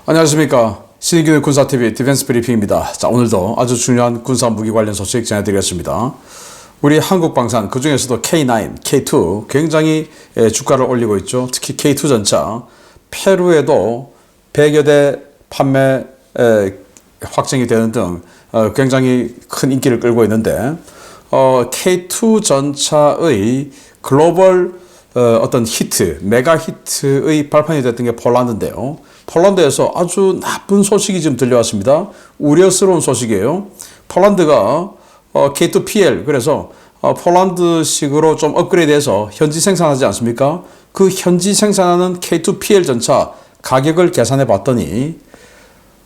안녕하십니까. 신의균의 군사TV 디펜스 브리핑입니다. 자, 오늘도 아주 중요한 군사 무기 관련 소식 전해드리겠습니다. 우리 한국방산, 그 중에서도 K9, K2 굉장히 주가를 올리고 있죠. 특히 K2 전차, 페루에도 100여 대 판매 확정이 되는 등 굉장히 큰 인기를 끌고 있는데, K2 전차의 글로벌 어떤 히트, 메가 히트의 발판이 됐던 게 폴란드인데요. 폴란드에서 아주 나쁜 소식이 지금 들려왔습니다. 우려스러운 소식이에요. 폴란드가 K2PL, 그래서 폴란드식으로 좀 업그레이드해서 현지 생산하지 않습니까? 그 현지 생산하는 K2PL 전차 가격을 계산해 봤더니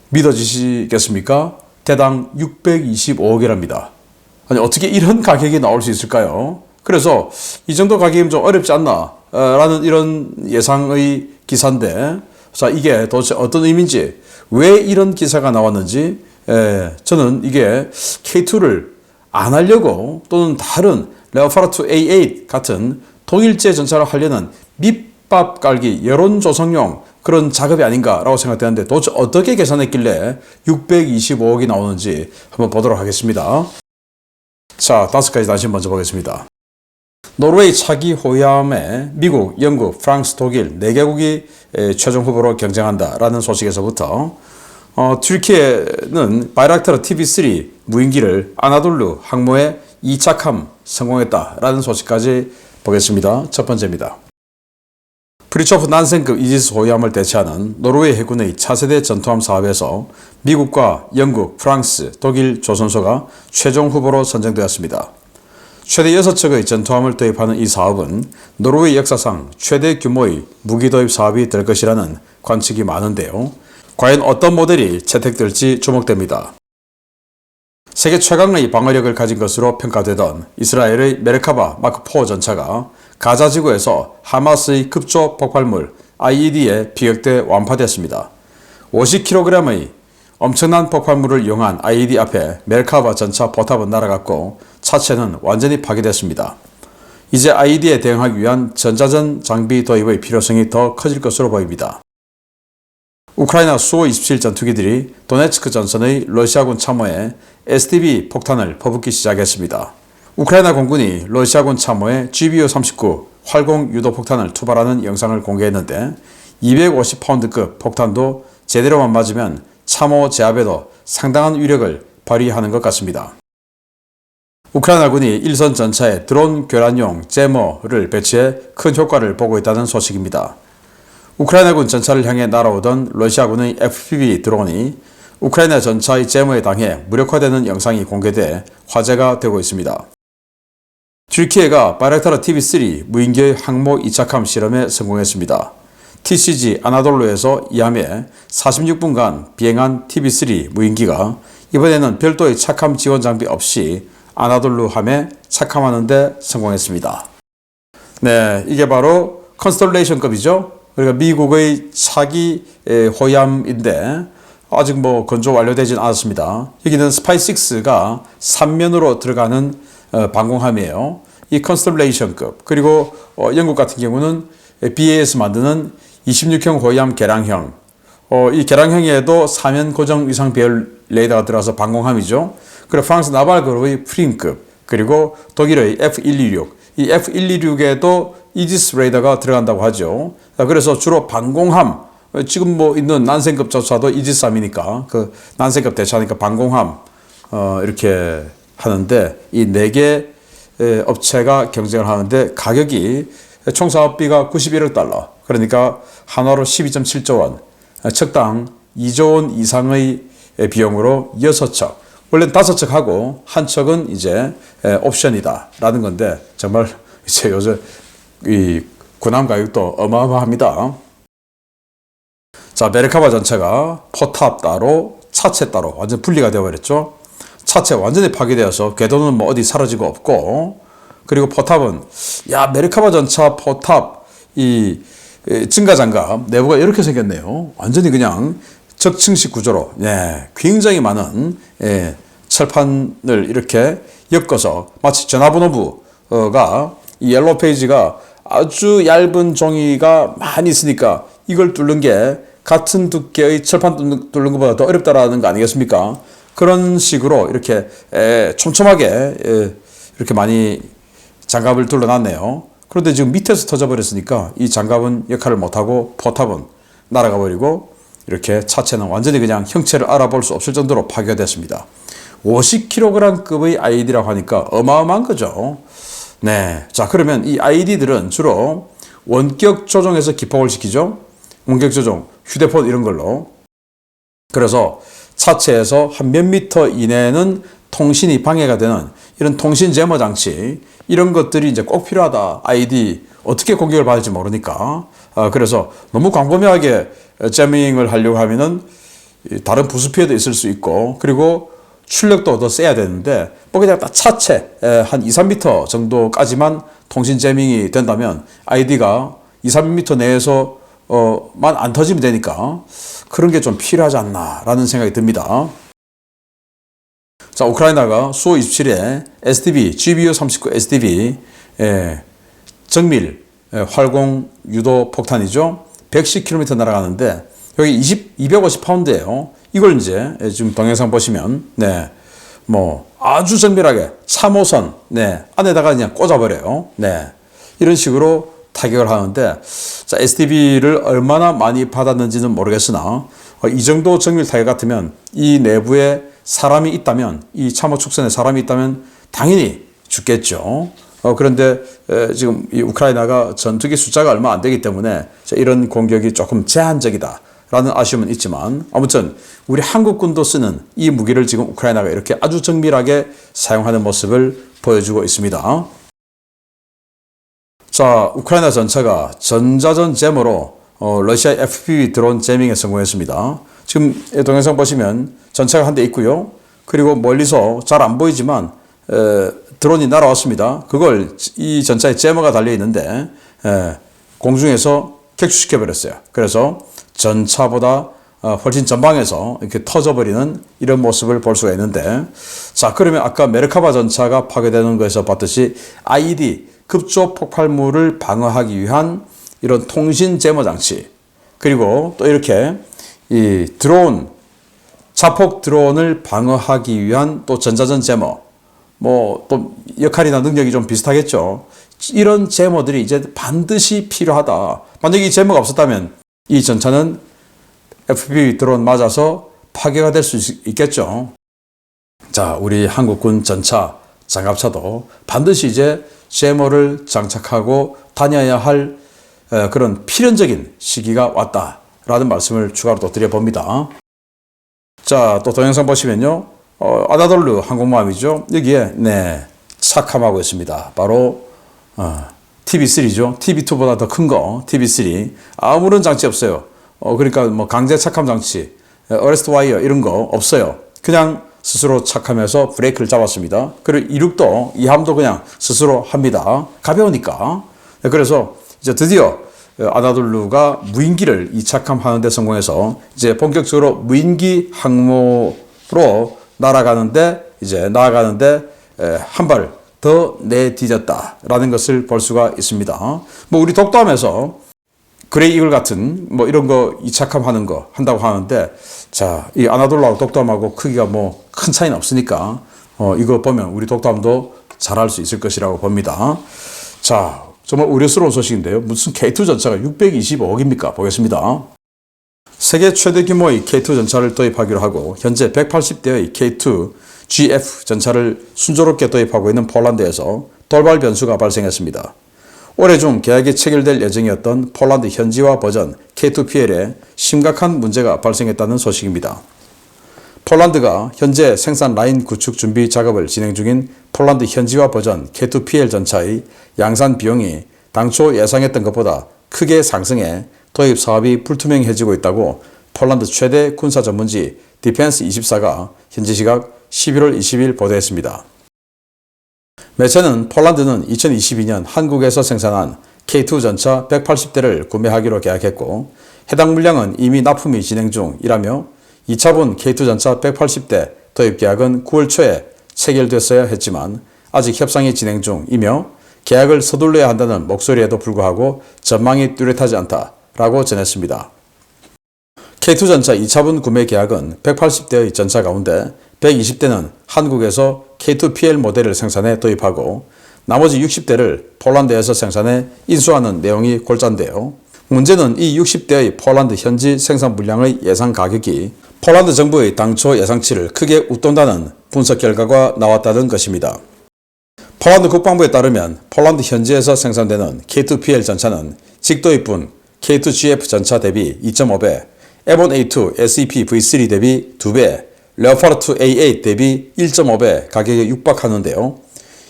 믿어지시겠습니까? 대당 625억이랍니다. 아니, 어떻게 이런 가격이 나올 수 있을까요? 그래서 이 정도 가격이면 좀 어렵지 않나 라는 이런 예상의 기사인데, 자, 이게 도대체 어떤 의미인지, 왜 이런 기사가 나왔는지, 저는 이게 K2를 안 하려고 또는 다른 레오파르트 A8 같은 동일제 전차를 하려는 밑밥 깔기 여론 조성용 그런 작업이 아닌가라고 생각되는데, 도대체 어떻게 계산했길래 625억이 나오는지 한번 보도록 하겠습니다. 자, 5가지 다시 먼저 보겠습니다. 노르웨이 차기 호위함에 미국, 영국, 프랑스, 독일 4개국이 최종 후보로 경쟁한다라는 소식에서부터 튀르키예는 바이락타르 TB3 무인기를 아나돌루 항모에 이착함 성공했다라는 소식까지 보겠습니다. 첫 번째입니다. 프리초프 난센급 이지스 호위함을 대체하는 노르웨이 해군의 차세대 전투함 사업에서 미국과 영국, 프랑스, 독일 조선소가 최종 후보로 선정되었습니다. 최대 6척의 전투함을 도입하는 이 사업은 노르웨이 역사상 최대 규모의 무기 도입 사업이 될 것이라는 관측이 많은데요. 과연 어떤 모델이 채택될지 주목됩니다. 세계 최강의 방어력을 가진 것으로 평가되던 이스라엘의 메르카바 마크4 전차가 가자 지구에서 하마스의 급조 폭발물 IED에 비격돼 완파됐습니다. 50kg의 엄청난 폭발물을 이용한 IED 앞에 메르카바 전차 포탑은 날아갔고 차체는 완전히 파괴됐습니다. 이제 IED에 대응하기 위한 전자전 장비 도입의 필요성이 더 커질 것으로 보입니다. 우크라이나 수-27 전투기들이 도네츠크 전선의 러시아군 참호에 SDB 폭탄을 퍼붓기 시작했습니다. 우크라이나 공군이 러시아군 참호에 GBU-39 활공 유도 폭탄을 투발하는 영상을 공개했는데, 250파운드급 폭탄도 제대로만 맞으면 참호 제압에도 상당한 위력을 발휘하는 것 같습니다. 우크라이나군이 일선 전차에 드론 교란용 제머를 배치해 큰 효과를 보고 있다는 소식입니다. 우크라이나군 전차를 향해 날아오던 러시아군의 FPV 드론이 우크라이나 전차의 제머에 당해 무력화되는 영상이 공개돼 화제가 되고 있습니다. 튀르키예가 바이락타르 TB3 무인기의 항모 이착함 실험에 성공했습니다. TCG 아나돌루에서 이 함에 46분간 비행한 TB3 무인기가 이번에는 별도의 착함 지원 장비 없이 아나돌루 함에 착함하는 데 성공했습니다. 네, 이게 바로 컨스텔레이션급이죠. 그러니까 미국의 차기 호위함인데 아직 건조 완료되진 않았습니다. 여기는 스파이6가 3면으로 들어가는 방공함이에요. 이 컨스텔레이션급, 그리고 영국 같은 경우는 BA에서 만드는 26형 호위함 개량형, 이 개량형에도 4면 고정 위상 배열 레이더가 들어가서 방공함이죠. 그리고 프랑스 나발그룹의 프림급, 그리고 독일의 F126, 이 F126에도 이지스 레이더가 들어간다고 하죠. 그래서 주로 방공함, 지금 있는 난센급 전차도 이지스함이니까 그 난센급 대체하니까 방공함 이렇게 하는데, 이 4개 업체가 경쟁을 하는데 가격이 총 사업비가 91억 달러, 그러니까 한화로 12.7조 원, 척당 2조 원 이상의 비용으로 6척, 원래는 5척 하고 한 척은 이제 옵션이다 라는 건데, 정말 이제 요즘 이 군함 가격도 어마어마합니다. 자, 메르카바 전차가 포탑 따로 차체 따로 완전 분리가 되어버렸죠. 차체 완전히 파괴되어서 궤도는 어디 사라지고 없고, 그리고 포탑은 메르카바 전차 포탑 이 증가장갑 내부가 이렇게 생겼네요. 완전히 그냥 적층식 구조로 굉장히 많은 철판을 이렇게 엮어서 마치 전화번호부가 이 옐로우 페이지가 아주 얇은 종이가 많이 있으니까 이걸 뚫는 게 같은 두께의 철판 뚫는 것보다 더 어렵다라는 거 아니겠습니까? 그런 식으로 이렇게 촘촘하게 이렇게 많이 장갑을 둘러놨네요. 그런데 지금 밑에서 터져버렸으니까 이 장갑은 역할을 못하고 포탑은 날아가 버리고 이렇게 차체는 완전히 그냥 형체를 알아볼 수 없을 정도로 파괴됐습니다. 50kg급의 IED라고 하니까 어마어마한 거죠. 네. 자, 그러면 이 IED들은 주로 원격 조종에서 기폭을 시키죠. 원격 조종, 휴대폰 이런 걸로. 그래서 차체에서 한 몇 미터 이내에는 통신이 방해가 되는 이런 통신 제모 장치, 이런 것들이 이제 꼭 필요하다. IED 어떻게 공격을 받을지 모르니까. 그래서 너무 광범위하게 제밍을 하려고 하면은 다른 부수 피해도 있을 수 있고, 그리고 출력도 더 세야 되는데, 뭐 그냥 딱 차체 한 2, 3m 정도까지만 통신 제밍이 된다면 IED가 2, 3m 내에서 만 안 터지면 되니까 그런 게 좀 필요하지 않나라는 생각이 듭니다. 자, 우크라이나가 수호 27에 SDB, GBU-39 SDB 정밀 활공 유도 폭탄이죠. 110km 날아가는데 여기 250파운드예요. 이걸 이제 지금 동영상 보시면 뭐 아주 정밀하게 3호선 안에다가 그냥 꽂아버려요. 이런 식으로 타격을 하는데, 자, SDB를 얼마나 많이 받았는지는 모르겠으나 이 정도 정밀 타격 같으면 이 내부에 사람이 있다면, 이 참호 축선에 사람이 있다면 당연히 죽겠죠. 그런데 지금 이 우크라이나가 전투기 숫자가 얼마 안 되기 때문에 이런 공격이 조금 제한적이다 라는 아쉬움은 있지만, 아무튼 우리 한국군도 쓰는 이 무기를 지금 우크라이나가 이렇게 아주 정밀하게 사용하는 모습을 보여주고 있습니다. 자, 우크라이나 전차가 전자전 제모로 러시아 FPV 드론 제밍에 성공했습니다. 지금 동영상 보시면 전차가 한 대 있고요. 그리고 멀리서 잘 안 보이지만 드론이 날아왔습니다. 그걸 이 전차에 제모가 달려 있는데 공중에서 격추시켜 버렸어요. 그래서 전차보다 훨씬 전방에서 이렇게 터져버리는 이런 모습을 볼 수가 있는데, 자, 그러면 아까 메르카바 전차가 파괴되는 것에서 봤듯이 IED 급조 폭발물을 방어하기 위한 이런 통신 제모 장치, 그리고 또 이렇게 이 드론, 자폭 드론을 방어하기 위한 또 전자전 제모, 뭐 또 역할이나 능력이 좀 비슷하겠죠. 이런 제모들이 이제 반드시 필요하다. 만약에 이 제모가 없었다면 이 전차는 FPV 드론 맞아서 파괴가 될 수 있겠죠. 자, 우리 한국군 전차, 장갑차도 반드시 이제 제모를 장착하고 다녀야 할 그런 필연적인 시기가 왔다라는 말씀을 추가로 또 드려봅니다. 자, 또 동영상 보시면요. 아나돌루 항공모함이죠. 여기에 착함하고 있습니다. 바로 TB3죠. TB2보다 더 큰 거, TB3. 아무런 장치 없어요. 그러니까 뭐 강제 착함 장치, 어레스트 와이어 이런 거 없어요. 그냥 스스로 착하면서 브레이크를 잡았습니다. 그리고 이륙도, 이함도 그냥 스스로 합니다. 가벼우니까. 그래서 이제 드디어 아나돌루가 무인기를 이착함하는 데 성공해서 이제 본격적으로 무인기 항모로 나아가는데 한 발 더 내디뎠다라는 것을 볼 수가 있습니다. 뭐 우리 독도함에서 그레이 이글 같은 뭐 이런 거 이착함하는 거 한다고 하는데, 자, 이 아나돌루하고 독도함하고 크기가 뭐 큰 차이는 없으니까 이거 보면 우리 독도함도 잘할 수 있을 것이라고 봅니다. 자, 정말 우려스러운 소식인데요. 무슨 K2 전차가 625억입니까? 보겠습니다. 세계 최대 규모의 K2 전차를 도입하기로 하고 현재 180대의 K2 GF 전차를 순조롭게 도입하고 있는 폴란드에서 돌발 변수가 발생했습니다. 올해 중 계약이 체결될 예정이었던 폴란드 현지화 버전 K2PL에 심각한 문제가 발생했다는 소식입니다. 폴란드가 현재 생산 라인 구축 준비 작업을 진행 중인 폴란드 현지화 버전 K2PL 전차의 양산 비용이 당초 예상했던 것보다 크게 상승해 도입 사업이 불투명해지고 있다고 폴란드 최대 군사 전문지 디펜스24가 현지 시각 11월 20일 보도했습니다. 매체는 폴란드는 2022년 한국에서 생산한 K2 전차 180대를 구매하기로 계약했고 해당 물량은 이미 납품이 진행 중이라며 2차분 K2 전차 180대 도입 계약은 9월 초에 체결됐어야 했지만 아직 협상이 진행 중이며 계약을 서둘러야 한다는 목소리에도 불구하고 전망이 뚜렷하지 않다라고 전했습니다. K2 전차 2차분 구매 계약은 180대의 전차 가운데 120대는 한국에서 K2PL 모델을 생산해 도입하고 나머지 60대를 폴란드에서 생산해 인수하는 내용이 골자인데요. 문제는 이 60대의 폴란드 현지 생산 물량의 예상 가격이 폴란드 정부의 당초 예상치를 크게 웃돈다는 분석 결과가 나왔다는 것입니다. 폴란드 국방부에 따르면 폴란드 현지에서 생산되는 K2PL 전차는 직도입분 K2GF 전차 대비 2.5배, M1A2 SEP V3 대비 2배, 레오파르트 A8 대비 1.5배 가격에 육박하는데요.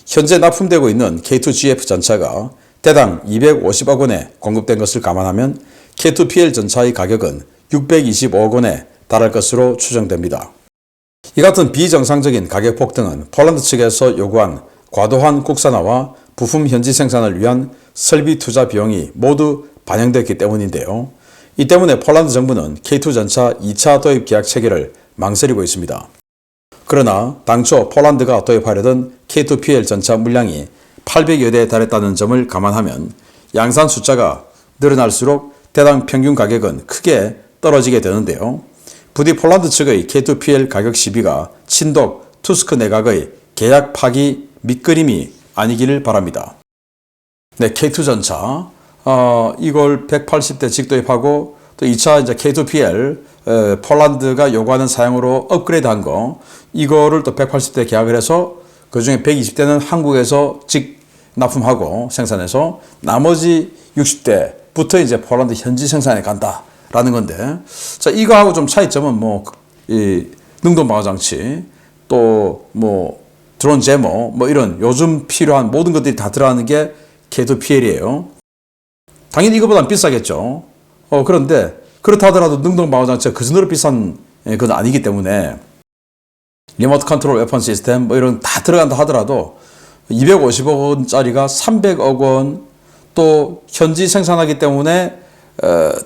현재 납품되고 있는 K2GF 전차가 대당 250억 원에 공급된 것을 감안하면 K2PL 전차의 가격은 625억 원에 달할 것으로 추정됩니다. 이 같은 비정상적인 가격 폭등은 폴란드 측에서 요구한 과도한 국산화와 부품 현지 생산을 위한 설비 투자 비용이 모두 반영됐기 때문인데요. 이 때문에 폴란드 정부는 K2 전차 2차 도입 계약 체결을 망설이고 있습니다. 그러나 당초 폴란드가 도입하려던 K2PL 전차 물량이 800여 대에 달했다는 점을 감안하면 양산 숫자가 늘어날수록 대당 평균 가격은 크게 떨어지게 되는데요. 부디 폴란드 측의 K2PL 가격 시비가 친독 투스크 내각의 계약 파기 밑그림이 아니기를 바랍니다. 네, K2 전차 이걸 180대 직도입하고 또 2차 이제 K2PL 폴란드가 요구하는 사양으로 업그레이드한 거 이거를 또 180대 계약을 해서 그 중에 120대는 한국에서 직 납품하고 생산해서 나머지 60대부터 이제 폴란드 현지 생산에 간다라는 건데, 자 이거하고 좀 차이점은 뭐 이 능동 방어 장치 또 뭐 드론 제모 뭐 이런 요즘 필요한 모든 것들이 다 들어가는 게 K2PL이에요. 당연히 이거보단 비싸겠죠. 그런데 그렇다 하더라도 능동 방어 장치가 그 정도로 비싼 건 아니기 때문에 리모트 컨트롤 웨폰 시스템 뭐 이런 다 들어간다 하더라도 250억 원짜리가 300억 원 또 현지 생산하기 때문에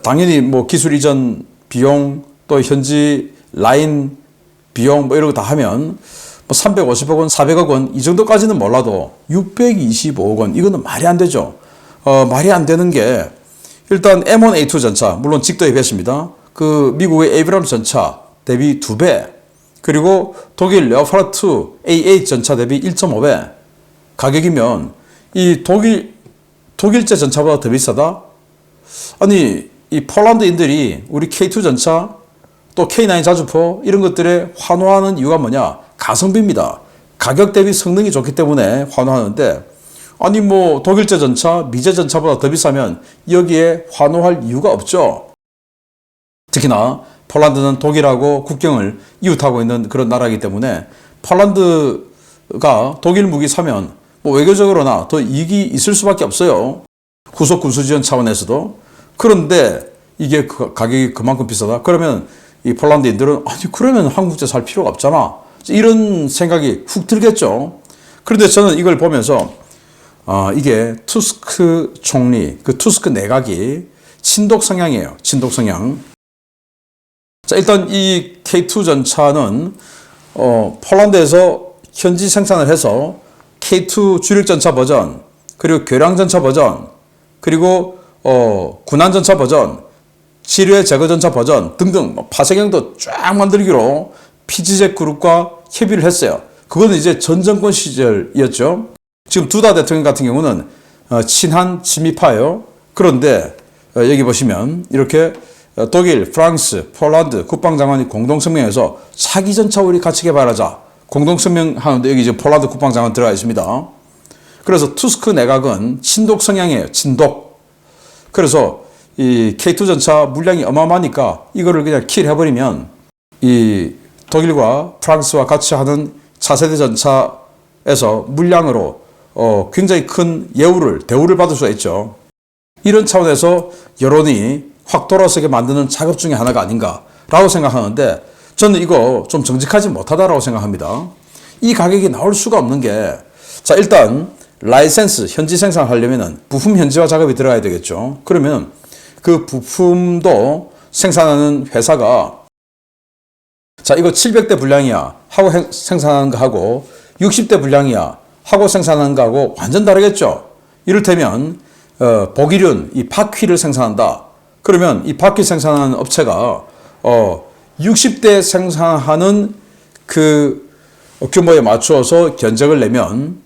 당연히 뭐 기술 이전 비용 또 현지 라인 비용 뭐 이런 거 다 하면 뭐 350억 원, 400억 원 이 정도까지는 몰라도 625억 원 이거는 말이 안 되죠. 말이 안 되는 게 일단 M1A2 전차 물론 직도입했습니다. 그 미국의 에이브람스 전차 대비 2배 그리고 독일 레오파르트 A8 전차 대비 1.5배 가격이면 이 독일제 전차보다 더 비싸다? 아니 이 폴란드인들이 우리 K2 전차 또 K9 자주포 이런 것들에 환호하는 이유가 뭐냐? 가성비입니다. 가격 대비 성능이 좋기 때문에 환호하는데 아니 뭐 독일제 전차, 미제 전차보다 더 비싸면 여기에 환호할 이유가 없죠. 특히나 폴란드는 독일하고 국경을 이웃하고 있는 그런 나라이기 때문에 폴란드가 독일 무기 사면 뭐 외교적으로나 더 이익이 있을 수밖에 없어요. 후속 군수지원 차원에서도. 그런데 이게 가격이 그만큼 비싸다? 그러면 이 폴란드인들은 아니 그러면 한국제 살 필요가 없잖아. 이런 생각이 훅 들겠죠. 그런데 저는 이걸 보면서 이게 투스크 총리, 그 투스크 내각이 친독 성향이에요. 친독 성향. 자, 일단 이 K2 전차는 폴란드에서 현지 생산을 해서 K2 주력 전차 버전, 그리고 교량 전차 버전, 그리고 군안 전차 버전, 지뢰 제거 전차 버전 등등 파쇄경도 쫙 만들기로 PGZ 그룹과 협의를 했어요. 그거는 이제 전 정권 시절이었죠. 지금 두다 대통령 같은 경우는 친한 친미파예요. 그런데 여기 보시면 이렇게 독일, 프랑스, 폴란드 국방장관이 공동성명에서 차기 전차 우리 같이 개발하자. 공동성명 하는데 여기 이제 폴란드 국방장관 들어가 있습니다. 그래서 투스크 내각은 친독 성향이에요. 친독. 그래서 이 K2 전차 물량이 어마어마하니까 이거를 그냥 킬 해버리면 이 독일과 프랑스와 같이 하는 차세대 전차에서 물량으로 굉장히 큰 대우를 받을 수가 있죠. 이런 차원에서 여론이 확 돌아서게 만드는 작업 중에 하나가 아닌가라고 생각하는데 저는 이거 좀 정직하지 못하다라고 생각합니다. 이 가격이 나올 수가 없는 게 자 일단 라이센스 현지 생산하려면 부품 현지화 작업이 들어가야 되겠죠. 그러면 그 부품도 생산하는 회사가 자 이거 700대 분량이야 하고 생산하는 거 하고 60대 분량이야 하고 생산하는 거하고 완전 다르겠죠. 이를테면 복일륜 이 바퀴를 생산한다. 그러면 이 바퀴 생산하는 업체가 60대 생산하는 그 규모에 맞추어서 견적을 내면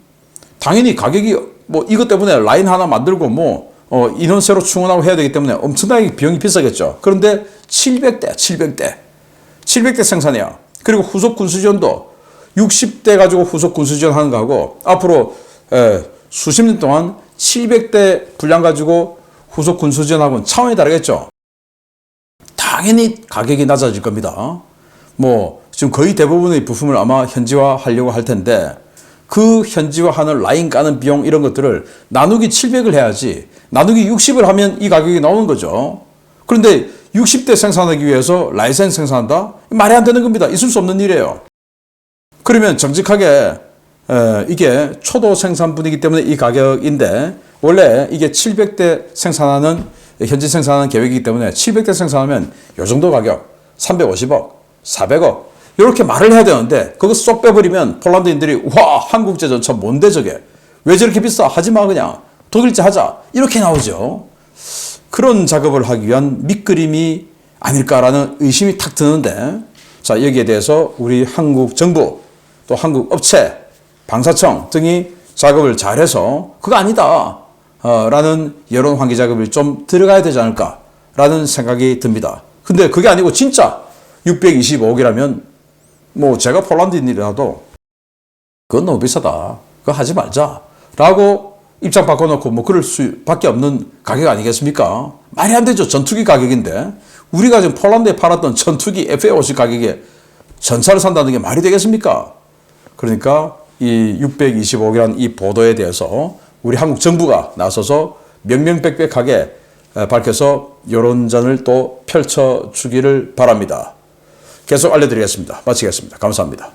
당연히 가격이 뭐 이것 때문에 라인 하나 만들고 뭐 인원 새로 충원하고 해야 되기 때문에 엄청나게 비용이 비싸겠죠. 그런데 700대 생산해요. 그리고 후속 군수지원도 60대 가지고 후속 군수지원 하는 거하고 앞으로 수십 년 동안 700대 분량 가지고 후속 군수지원하고는 차원이 다르겠죠. 당연히 가격이 낮아질 겁니다. 뭐 지금 거의 대부분의 부품을 아마 현지화하려고 할 텐데 그 현지화하는 라인 까는 비용 이런 것들을 나누기 700을 해야지 나누기 60을 하면 이 가격이 나오는 거죠. 그런데 60대 생산하기 위해서 라이센스 생산한다? 말이 안 되는 겁니다. 있을 수 없는 일이에요. 그러면 정직하게 이게 초도 생산분이기 때문에 이 가격인데 원래 이게 700대 생산하는 현지 생산하는 계획이기 때문에 700대 생산하면 이 정도 가격 350억, 400억 이렇게 말을 해야 되는데 그거 쏙 빼버리면 폴란드인들이 와 한국제전차 뭔데 저게 왜 저렇게 비싸 하지마 그냥 독일제 하자 이렇게 나오죠. 그런 작업을 하기 위한 밑그림이 아닐까라는 의심이 탁 드는데 자 여기에 대해서 우리 한국 정부 또 한국 업체 방사청 등이 작업을 잘해서 그거 아니다 라는 여론 환기 작업이 좀 들어가야 되지 않을까 라는 생각이 듭니다. 근데 그게 아니고 진짜 625억이라면 뭐 제가 폴란드인이라도 그건 너무 비싸다 그거 하지 말자 라고 입장 바꿔놓고 뭐 그럴 수밖에 없는 가격 아니겠습니까? 말이 안 되죠. 전투기 가격인데 우리가 지금 폴란드에 팔았던 전투기 FA50 가격에 전차를 산다는 게 말이 되겠습니까? 그러니까 이 625억이라는 이 보도에 대해서 우리 한국 정부가 나서서 명명백백하게 밝혀서 여론전을 또 펼쳐주기를 바랍니다. 계속 알려드리겠습니다. 마치겠습니다. 감사합니다.